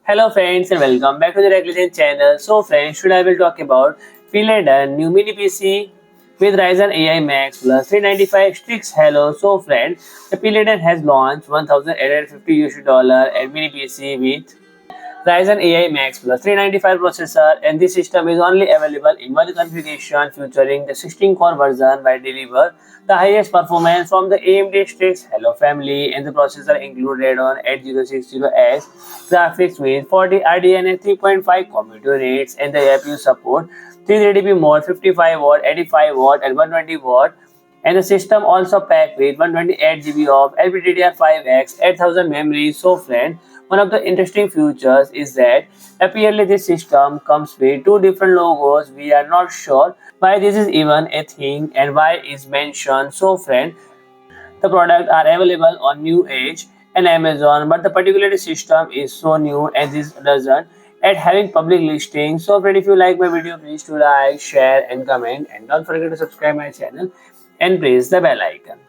Hello friends and welcome back to the Regulation channel. So friends, today I will talk about PELADN new mini PC with Ryzen AI MAX plus 395 Strix Halo. So friends, the PELADN has launched $1,850 and mini PC with Ryzen AI MAX plus 395 processor, and this system is only available in one configuration featuring the 16-core version by deliver the highest performance from the AMD Strix Halo family, and the processor include Radeon 8060X graphics with 40 RDNA 3.5 computer units, and the APU support 330p mode, 55 watt, 85 watt and 120 watt, and the system also packed with 128 GB of LPDDR5X 8000 memory. So friend, one of the interesting features is that apparently this system comes with two different logos. We are not sure why this is even a thing and why it's mentioned. So friend, the products are available on New Age and Amazon, but the particular system is so new and this doesn't at having public listing. So friend, if you like my video, please do like, share and comment, and don't forget to subscribe my channel and press the bell icon.